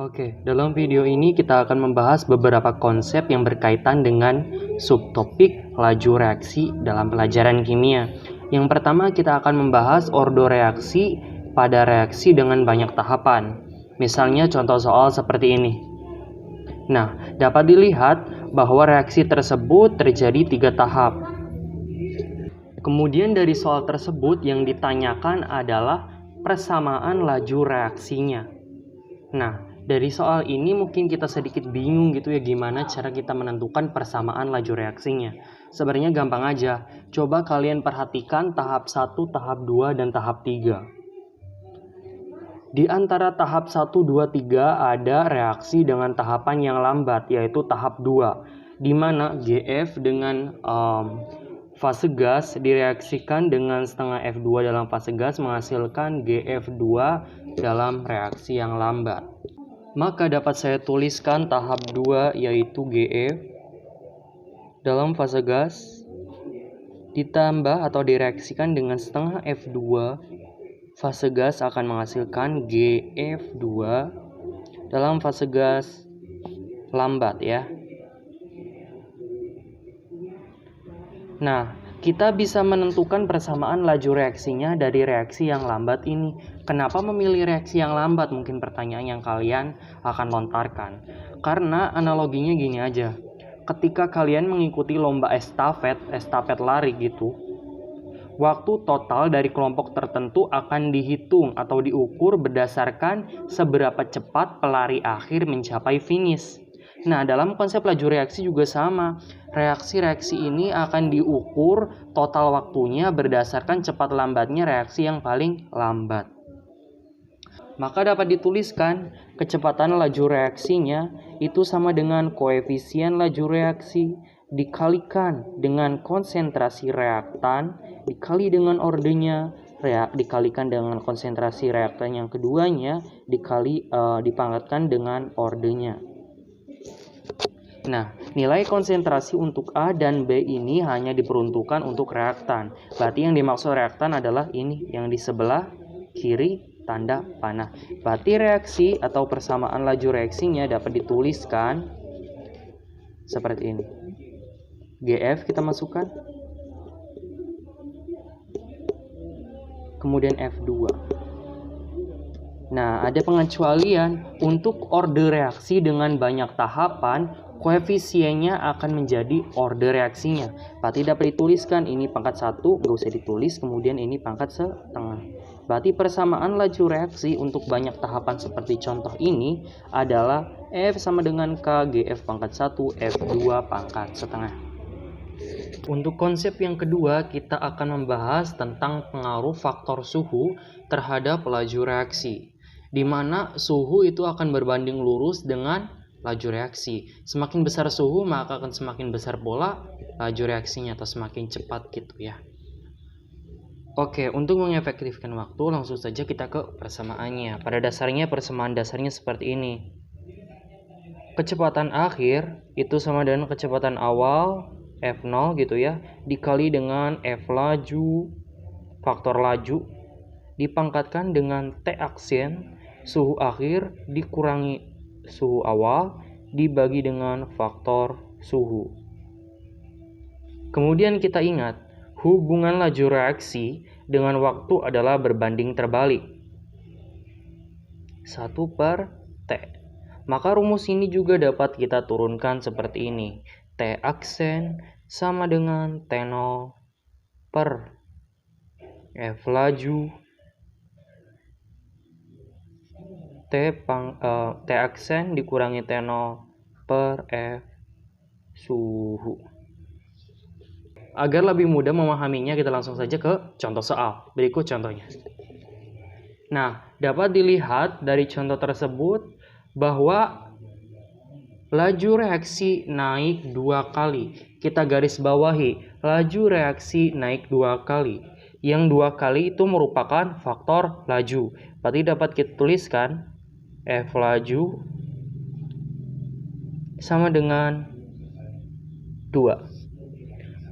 Oke, dalam video ini kita akan membahas beberapa konsep yang berkaitan dengan subtopik laju reaksi dalam pelajaran kimia. Yang pertama kita akan membahas ordo reaksi pada reaksi dengan banyak tahapan. Misalnya contoh soal seperti ini. Nah, dapat dilihat bahwa reaksi tersebut terjadi 3 tahap. Kemudian dari soal tersebut yang ditanyakan adalah persamaan laju reaksinya. Nah, dari soal ini mungkin kita sedikit bingung gitu ya gimana cara kita menentukan persamaan laju reaksinya. Sebenarnya gampang aja. Coba kalian perhatikan tahap 1, tahap 2, dan tahap 3. Di antara tahap 1, 2, 3 ada reaksi dengan tahapan yang lambat, yaitu tahap 2, di mana GF dengan fase gas direaksikan dengan setengah F2 dalam fase gas menghasilkan GF2 dalam reaksi yang lambat. Maka dapat saya tuliskan tahap 2 yaitu GF dalam fase gas ditambah atau direaksikan dengan setengah F2 fase gas akan menghasilkan GF2 dalam fase gas lambat ya. Nah, kita bisa menentukan persamaan laju reaksinya dari reaksi yang lambat ini. Kenapa memilih reaksi yang lambat? Mungkin pertanyaan yang kalian akan lontarkan. Karena analoginya gini aja. Ketika kalian mengikuti lomba estafet lari gitu, waktu total dari kelompok tertentu akan dihitung atau diukur berdasarkan seberapa cepat pelari akhir mencapai finish. Nah, dalam konsep laju reaksi juga sama. Reaksi-reaksi ini akan diukur total waktunya berdasarkan cepat lambatnya reaksi yang paling lambat. Maka dapat dituliskan kecepatan laju reaksinya itu sama dengan koefisien laju reaksi dikalikan dengan konsentrasi reaktan dikali dengan ordenya dikalikan dengan konsentrasi reaktan yang keduanya dipangkatkan dengan ordenya. Nah, nilai konsentrasi untuk A dan B ini hanya diperuntukkan untuk reaktan. Berarti yang dimaksud reaktan adalah ini, yang di sebelah kiri tanda panah. Berarti reaksi atau persamaan laju reaksinya dapat dituliskan seperti ini. GF kita masukkan. Kemudian F2. Nah, ada pengecualian untuk orde reaksi dengan banyak tahapan, koefisiennya akan menjadi orde reaksinya. Berarti dapat dituliskan ini pangkat 1, nggak usah ditulis, kemudian ini pangkat setengah. Berarti persamaan laju reaksi untuk banyak tahapan seperti contoh ini adalah F sama dengan K, GF pangkat 1, F2 pangkat setengah. Untuk konsep yang kedua, kita akan membahas tentang pengaruh faktor suhu terhadap laju reaksi, di mana suhu itu akan berbanding lurus dengan laju reaksi. Semakin besar suhu, maka akan semakin besar pula laju reaksinya atau semakin cepat gitu ya. Oke, untuk mengefektifkan waktu, langsung saja kita ke persamaannya. Pada dasarnya persamaan dasarnya seperti ini. Kecepatan akhir itu sama dengan kecepatan awal F0 gitu ya, dikali dengan F laju, faktor laju, dipangkatkan dengan T aksen, suhu akhir dikurangi suhu awal, dibagi dengan faktor suhu. Kemudian kita ingat, hubungan laju reaksi dengan waktu adalah berbanding terbalik. 1/T. Maka rumus ini juga dapat kita turunkan seperti ini. T aksen sama dengan T0 per F laju T aksen dikurangi T0 per F suhu. Agar lebih mudah memahaminya, kita langsung saja ke contoh soal. Berikut contohnya. Nah, dapat dilihat dari contoh tersebut bahwa laju reaksi naik 2 kali. Kita garis bawahi, laju reaksi naik 2 kali. Yang 2 kali itu merupakan faktor laju. Berarti dapat kita tuliskan F laju sama dengan 2.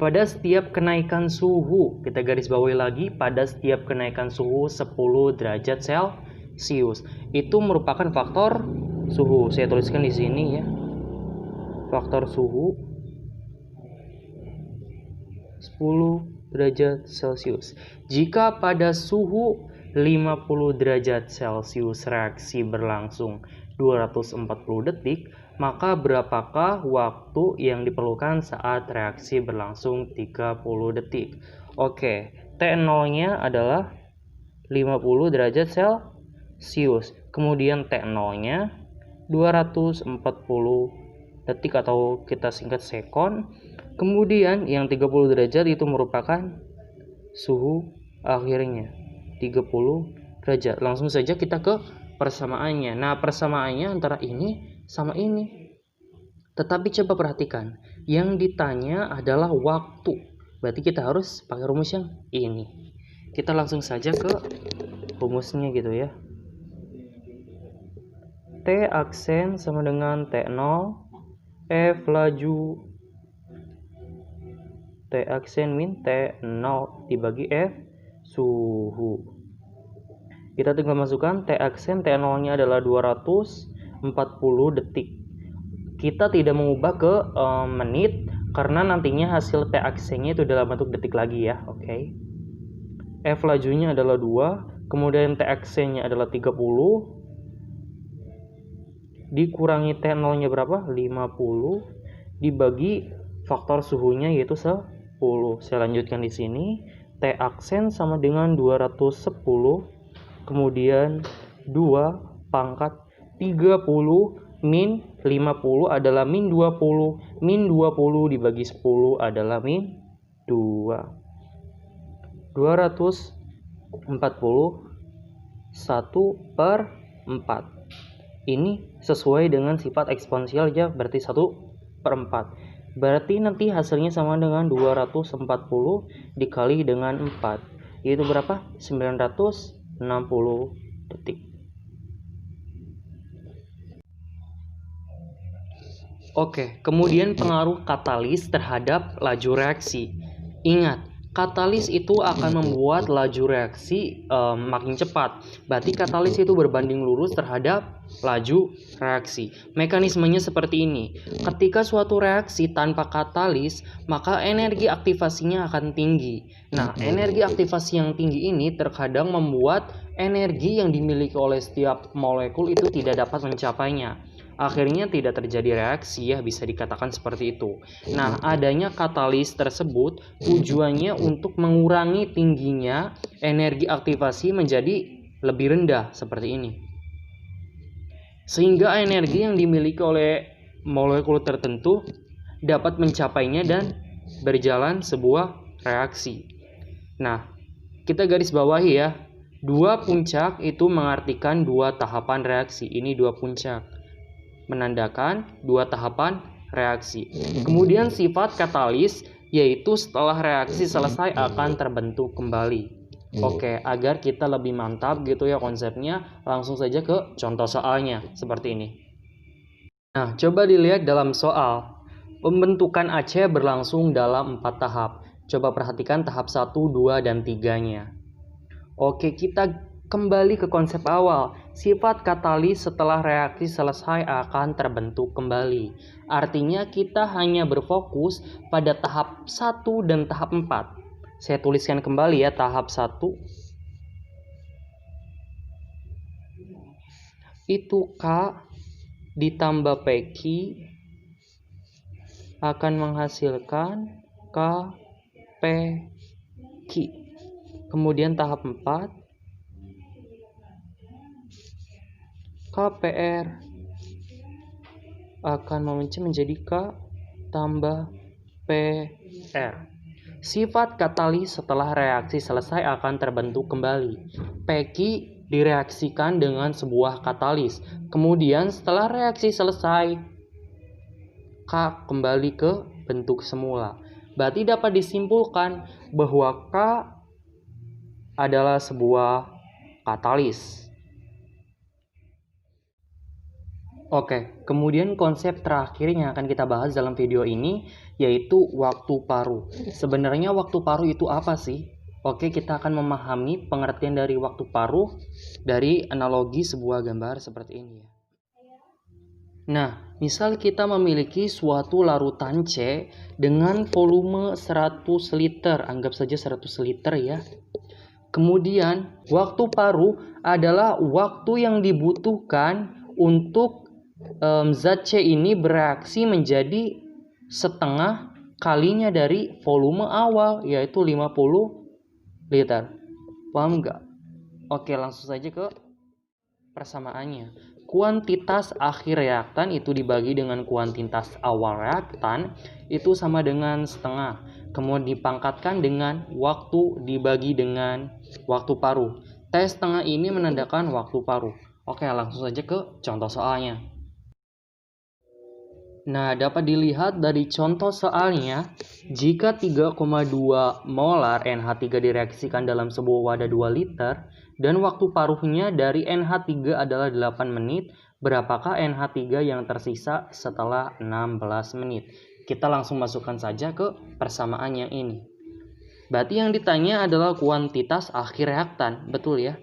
Pada setiap kenaikan suhu, kita garis bawahi lagi, pada setiap kenaikan suhu 10 derajat Celcius, itu merupakan faktor suhu. Saya tuliskan di sini ya. Faktor suhu 10 derajat Celcius. Jika pada suhu 50 derajat Celcius reaksi berlangsung 240 detik, maka berapakah waktu yang diperlukan saat reaksi berlangsung 30 detik? Oke, T0-nya adalah 50 derajat Celcius. Kemudian T0-nya 240 detik atau kita singkat sekon. Kemudian yang 30 derajat itu merupakan suhu akhirnya 30 derajat. Langsung saja kita ke persamaannya. Nah, persamaannya antara ini sama ini. Tetapi coba perhatikan, yang ditanya adalah waktu. Berarti kita harus pakai rumus yang ini. Kita langsung saja ke rumusnya gitu ya. T aksen sama dengan T0, F laju T aksen min T0 dibagi F suhu. Kita tinggal masukkan T aksen, T0-nya adalah 240 detik. Kita tidak mengubah ke menit karena nantinya hasil T aksennya itu dalam bentuk detik lagi ya. Oke. F lajunya adalah 2, kemudian T aksennya adalah 30. Dikurangi T0-nya berapa? 50 dibagi faktor suhunya yaitu 10. Saya lanjutkan di sini. T aksen sama dengan 210, kemudian 2 pangkat 30 min 50 adalah min 20. Min 20 dibagi 10 adalah min 2. 240 1/4. Ini sesuai dengan sifat eksponensial ya, berarti 1/4. Berarti nanti hasilnya sama dengan 240 dikali dengan 4. Yaitu berapa? 960 detik. Oke, kemudian pengaruh katalis terhadap laju reaksi. Ingat, katalis itu akan membuat laju reaksi makin cepat. Berarti katalis itu berbanding lurus terhadap laju reaksi. Mekanismenya seperti ini. Ketika suatu reaksi tanpa katalis, maka energi aktivasinya akan tinggi. Nah, energi aktivasi yang tinggi ini terkadang membuat energi yang dimiliki oleh setiap molekul itu tidak dapat mencapainya. Akhirnya tidak terjadi reaksi ya, bisa dikatakan seperti itu. Nah, adanya katalis tersebut tujuannya untuk mengurangi tingginya energi aktivasi menjadi lebih rendah seperti ini. Sehingga energi yang dimiliki oleh molekul tertentu dapat mencapainya dan berjalan sebuah reaksi. Nah, kita garis bawahi ya. Dua puncak itu mengartikan dua tahapan reaksi. Ini dua puncak, menandakan dua tahapan reaksi. Kemudian sifat katalis yaitu setelah reaksi selesai akan terbentuk kembali. Oke, agar kita lebih mantap gitu ya konsepnya, langsung saja ke contoh soalnya seperti ini. Nah, coba dilihat dalam soal. Pembentukan Aceh berlangsung dalam 4 tahap. Coba perhatikan tahap 1, 2, dan 3-nya. Oke, kita kembali ke konsep awal. Sifat katalis setelah reaksi selesai akan terbentuk kembali. Artinya kita hanya berfokus pada tahap 1 dan tahap 4. Saya tuliskan kembali ya, tahap 1 itu K ditambah PQ akan menghasilkan KPQ. Kemudian tahap 4 KPR akan memecah menjadi K tambah PR. Sifat katalis setelah reaksi selesai akan terbentuk kembali. PQ direaksikan dengan sebuah katalis. Kemudian setelah reaksi selesai, K kembali ke bentuk semula. Berarti dapat disimpulkan bahwa K adalah sebuah katalis. Oke, kemudian konsep terakhir yang akan kita bahas dalam video ini yaitu waktu paruh. Sebenarnya waktu paruh itu apa sih? Oke, kita akan memahami pengertian dari waktu paruh dari analogi sebuah gambar seperti ini ya. Nah, misal kita memiliki suatu larutan C dengan volume 100 liter, anggap saja 100 liter ya. Kemudian, waktu paruh adalah waktu yang dibutuhkan untuk zat C ini bereaksi menjadi setengah kalinya dari volume awal, yaitu 50 liter. Paham nggak? Oke, langsung saja ke persamaannya. Kuantitas akhir reaktan itu dibagi dengan kuantitas awal reaktan itu sama dengan setengah. Kemudian dipangkatkan dengan waktu dibagi dengan waktu paruh. T setengah ini menandakan waktu paruh. Oke, langsung saja ke contoh soalnya. Nah, dapat dilihat dari contoh soalnya, jika 3,2 molar NH3 direaksikan dalam sebuah wadah 2 liter, dan waktu paruhnya dari NH3 adalah 8 menit, berapakah NH3 yang tersisa setelah 16 menit? Kita langsung masukkan saja ke persamaan yang ini. Berarti yang ditanya adalah kuantitas akhir reaktan, betul ya?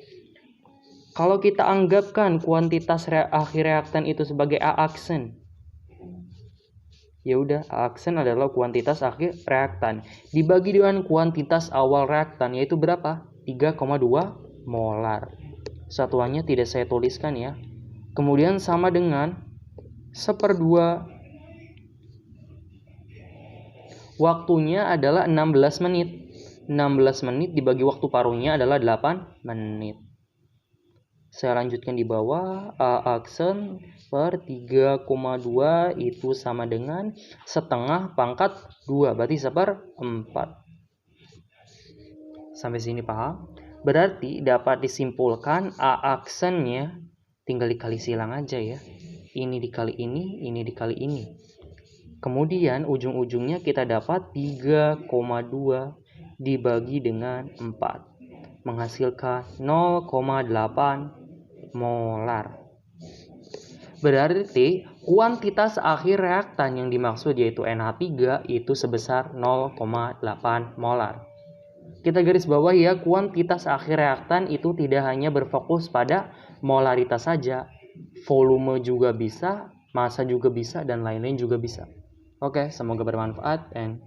Kalau kita anggapkan kuantitas akhir reaktan itu sebagai A-aksen, ya udah, A-aksen adalah kuantitas akhir reaktan dibagi dengan kuantitas awal reaktan, yaitu berapa? 3,2 molar. Satuannya tidak saya tuliskan ya. Kemudian sama dengan 1/2. Waktunya adalah 16 menit. 16 menit dibagi waktu paruhnya adalah 8 menit. Saya lanjutkan di bawah. A-aksen per 3,2 itu sama dengan setengah pangkat 2, berarti 1/4. Sampai sini paham? Berarti dapat disimpulkan A-aksennya tinggal dikali silang aja ya. Ini dikali ini dikali ini. Kemudian ujung-ujungnya kita dapat 3,2 dibagi dengan 4. Menghasilkan 0,8 molar. Berarti kuantitas akhir reaktan yang dimaksud yaitu NH3 itu sebesar 0,8 molar. Kita garis bawah ya, kuantitas akhir reaktan itu tidak hanya berfokus pada molaritas saja. Volume juga bisa, massa juga bisa, dan lain-lain juga bisa. Oke, semoga bermanfaat and